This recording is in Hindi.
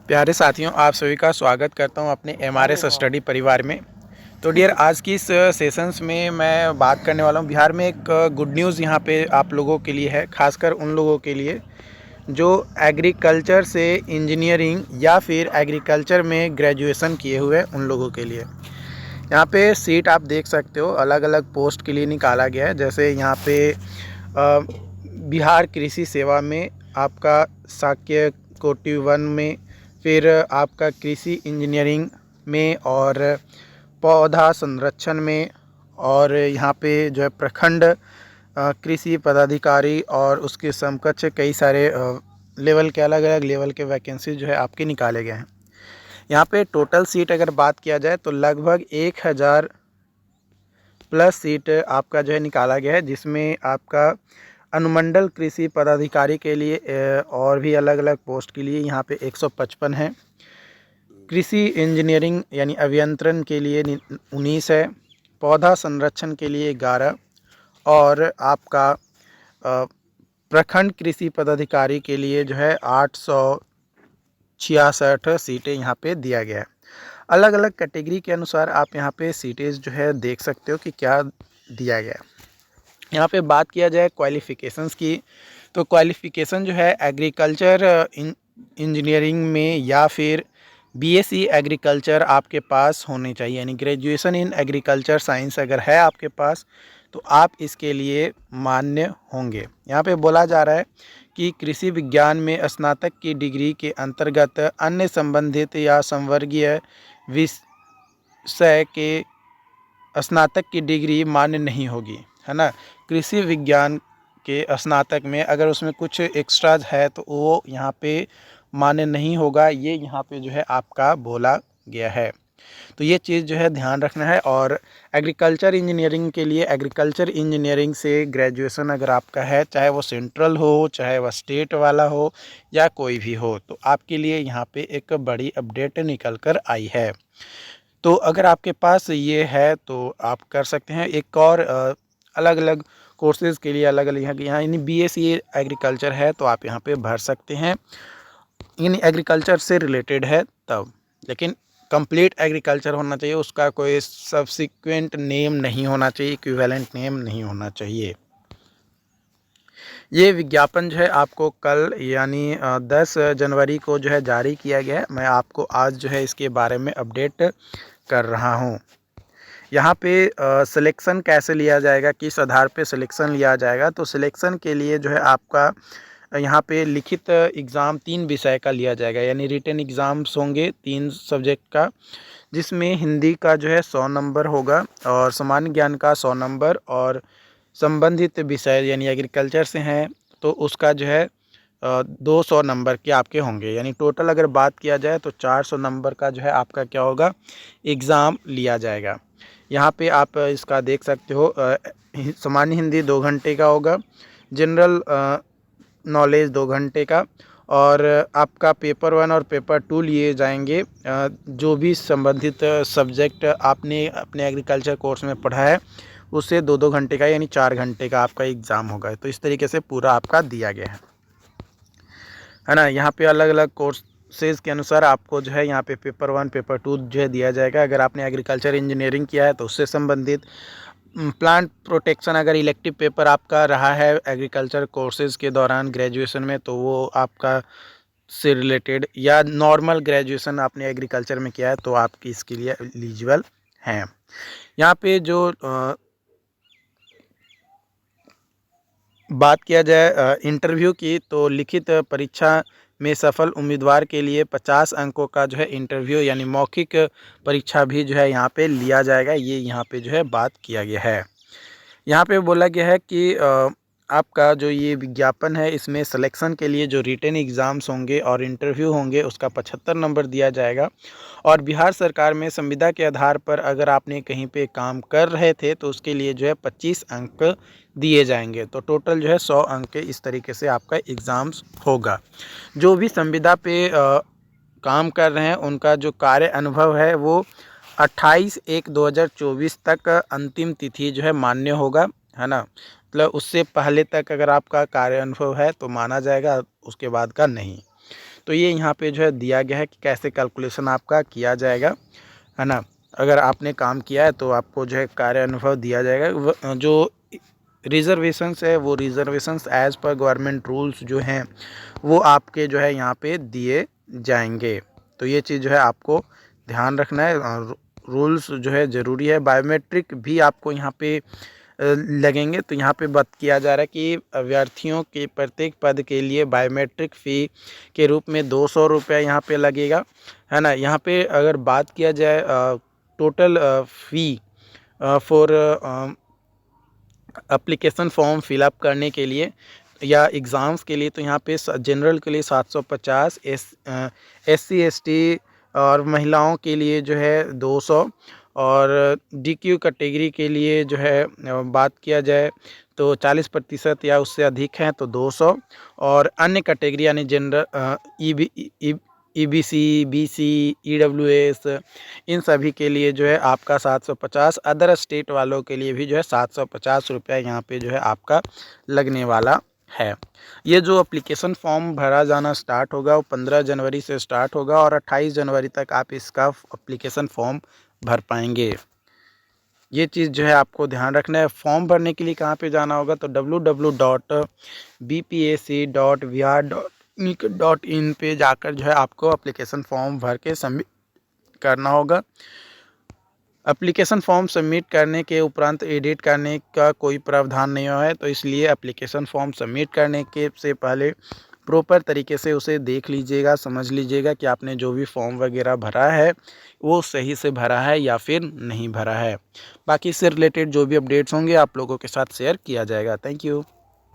प्यारे साथियों, आप सभी का स्वागत करता हूं अपने एमआरएस स्टडी परिवार में। तो डियर, आज की इस सेशंस में मैं बात करने वाला हूं। बिहार में एक गुड न्यूज़ यहाँ पे आप लोगों के लिए है, खासकर उन लोगों के लिए जो एग्रीकल्चर से इंजीनियरिंग या फिर एग्रीकल्चर में ग्रेजुएशन किए हुए उन लोगों के लिए। यहाँ पे सीट आप देख सकते हो, अलग अलग पोस्ट के लिए निकाला गया है। जैसे यहाँ पे बिहार कृषि सेवा में आपका, शाक्य कोटि 1 में, फिर आपका कृषि इंजीनियरिंग में, और पौधा संरक्षण में, और यहाँ पे जो है प्रखंड कृषि पदाधिकारी और उसके समकक्ष कई सारे लेवल के, अलग अलग लेवल के वैकेंसी जो है आपके निकाले गए हैं। यहाँ पे टोटल सीट अगर बात किया जाए तो लगभग 1000 प्लस सीट आपका जो है निकाला गया है, जिसमें आपका अनुमंडल कृषि पदाधिकारी के लिए और भी अलग अलग पोस्ट के लिए यहाँ पे 155 है। कृषि इंजीनियरिंग यानी अभियंत्रण के लिए 19 है। पौधा संरक्षण के लिए 11, और आपका प्रखंड कृषि पदाधिकारी के लिए जो है 866 सीटें यहाँ पे दिया गया है। अलग अलग कैटेगरी के अनुसार आप यहाँ पे सीटें जो है देख सकते हो कि क्या दिया गया है। यहाँ पे बात किया जाए क्वालिफ़िकेशंस की, तो क्वालिफ़िकेशन जो है एग्रीकल्चर इंजीनियरिंग में या फिर बीएससी एग्रीकल्चर आपके पास होनी चाहिए, यानी ग्रेजुएशन इन एग्रीकल्चर साइंस अगर है आपके पास तो आप इसके लिए मान्य होंगे। यहाँ पे बोला जा रहा है कि कृषि विज्ञान में स्नातक की डिग्री के अंतर्गत अन्य संबंधित या संवर्गीय विषय के स्नातक की डिग्री मान्य नहीं होगी, है ना। कृषि विज्ञान के स्नातक में अगर उसमें कुछ एक्स्ट्राज है तो वो यहाँ पे मान्य नहीं होगा, ये यहाँ पे जो है आपका बोला गया है। तो ये चीज़ जो है ध्यान रखना है। और एग्रीकल्चर इंजीनियरिंग के लिए, एग्रीकल्चर इंजीनियरिंग से ग्रेजुएशन अगर आपका है, चाहे वो सेंट्रल हो, चाहे वह स्टेट वाला हो, या कोई भी हो, तो आपके लिए यहाँ पे एक बड़ी अपडेट निकल कर आई है। तो अगर आपके पास ये है तो आप कर सकते हैं। एक और अलग अलग कोर्सेज़ के लिए अलग अलग यहाँ यानी बीएससी एग्रीकल्चर है तो आप यहाँ पे भर सकते हैं, यानी एग्रीकल्चर से रिलेटेड है तब। लेकिन कंप्लीट एग्रीकल्चर होना चाहिए, उसका कोई सब्सिक्वेंट नेम नहीं होना चाहिए, इक्विवेलेंट नेम नहीं होना चाहिए। ये विज्ञापन जो है आपको कल यानी 10 जनवरी को जो है जारी किया गया है। मैं आपको आज जो है इसके बारे में अपडेट कर रहा हूँ। यहाँ पे सिलेक्शन कैसे लिया जाएगा, किस आधार पे सिलेक्शन लिया जाएगा, तो सिलेक्शन के लिए जो है आपका यहाँ पे लिखित एग्ज़ाम 3 विषय का लिया जाएगा, यानी रिटन एग्ज़ाम्स होंगे 3 सब्जेक्ट का, जिसमें हिंदी का जो है 100 नंबर होगा, और सामान्य ज्ञान का 100 नंबर, और संबंधित विषय यानी एग्रीकल्चर से हैं तो उसका जो है 200 नंबर के आपके होंगे। यानी टोटल अगर बात किया जाए तो 400 नंबर का जो है आपका क्या होगा, एग्ज़ाम लिया जाएगा। यहाँ पे आप इसका देख सकते हो, सामान्य हिंदी 2 घंटे का होगा, जनरल नॉलेज 2 घंटे का, और आपका पेपर 1 और पेपर 2 लिए जाएंगे। जो भी संबंधित सब्जेक्ट आपने अपने एग्रीकल्चर कोर्स में पढ़ा है उससे 2-2 घंटे का, यानी 4 घंटे का आपका एग्ज़ाम होगा। तो इस तरीके से पूरा आपका दिया गया है ना। यहाँ पे अलग अलग कोर्सेज़ के अनुसार आपको जो है यहाँ पे पेपर 1 पेपर 2 जो है दिया जाएगा। अगर आपने एग्रीकल्चर इंजीनियरिंग किया है तो उससे संबंधित, प्लांट प्रोटेक्शन अगर इलेक्टिव पेपर आपका रहा है एग्रीकल्चर कोर्सेज़ के दौरान ग्रेजुएशन में, तो वो आपका से रिलेटेड, या नॉर्मल ग्रेजुएशन आपने एग्रीकल्चर में किया है तो आपकी इसके लिए एलिजिबल हैं। यहाँ पे जो बात किया जाए इंटरव्यू की, तो लिखित परीक्षा में सफल उम्मीदवार के लिए 50 अंकों का जो है इंटरव्यू यानी मौखिक परीक्षा भी जो है यहाँ पे लिया जाएगा। ये यहाँ पे जो है बात किया गया है। यहाँ पे बोला गया है कि आपका जो ये विज्ञापन है इसमें सिलेक्शन के लिए जो रिटन एग्ज़ाम्स होंगे और इंटरव्यू होंगे उसका 75 नंबर दिया जाएगा। और बिहार सरकार में संविदा के आधार पर अगर आपने कहीं पे काम कर रहे थे तो उसके लिए जो है 25 अंक दिए जाएंगे। तो टोटल जो है 100 अंक के इस तरीके से आपका एग्ज़ाम्स होगा। जो भी संविदा पे काम कर रहे हैं उनका जो कार्य अनुभव है वो 28/1/2024 तक अंतिम तिथि जो है मान्य होगा, है ना। मतलब उससे पहले तक अगर आपका कार्य अनुभव है तो माना जाएगा, उसके बाद का नहीं। तो ये यहाँ पे जो है दिया गया है कि कैसे कैलकुलेशन आपका किया जाएगा, है ना। अगर आपने काम किया है तो आपको जो है कार्य अनुभव दिया जाएगा। जो रिज़र्वेशंस है वो रिज़र्वेशंस एज़ पर गवर्नमेंट रूल्स जो हैं वो आपके जो है यहाँ पे दिए जाएंगे। तो ये चीज़ जो है आपको ध्यान रखना है। रूल्स जो है ज़रूरी है। बायोमेट्रिक भी आपको यहाँ पे लगेंगे। तो यहाँ पे बात किया जा रहा है कि अभ्यर्थियों के प्रत्येक पद के लिए बायोमेट्रिक फ़ी के रूप में 200 रुपये यहाँ पे लगेगा, है ना। यहाँ पे अगर बात किया जाए total fee for application form fill up करने के लिए या एग्ज़ाम्स के लिए, तो यहाँ पे जनरल के लिए 750, SC ST और महिलाओं के लिए जो है 200, और DQ कैटेगरी के लिए जो है बात किया जाए तो 40% या उससे अधिक हैं तो 200, और अन्य कैटेगरी यानी जनरल EBC BC EWS इन सभी के लिए जो है आपका 750, अदर स्टेट वालों के लिए भी जो है 750 रुपया यहाँ पे जो है आपका लगने वाला है। ये जो एप्लीकेशन फॉर्म भरा जाना स्टार्ट होगा वो 15 जनवरी से स्टार्ट होगा और 28 जनवरी तक आप इसका एप्लीकेशन फॉर्म भर पाएंगे। ये चीज़ जो है आपको ध्यान रखना है। फॉर्म भरने के लिए कहाँ पे जाना होगा तो www.bpac.bihar.nic.in पे जाकर जो है आपको एप्लीकेशन फॉर्म भर के सबमिट करना होगा। एप्लीकेशन फॉर्म सबमिट करने के उपरांत एडिट करने का कोई प्रावधान नहीं है, तो इसलिए एप्लीकेशन फॉर्म सबमिट करने के से पहले प्रॉपर तरीके से उसे देख लीजिएगा, समझ लीजिएगा कि आपने जो भी फॉर्म वगैरह भरा है वो सही से भरा है या फिर नहीं भरा है। बाकी इससे रिलेटेड जो भी अपडेट्स होंगे आप लोगों के साथ शेयर किया जाएगा। Thank you.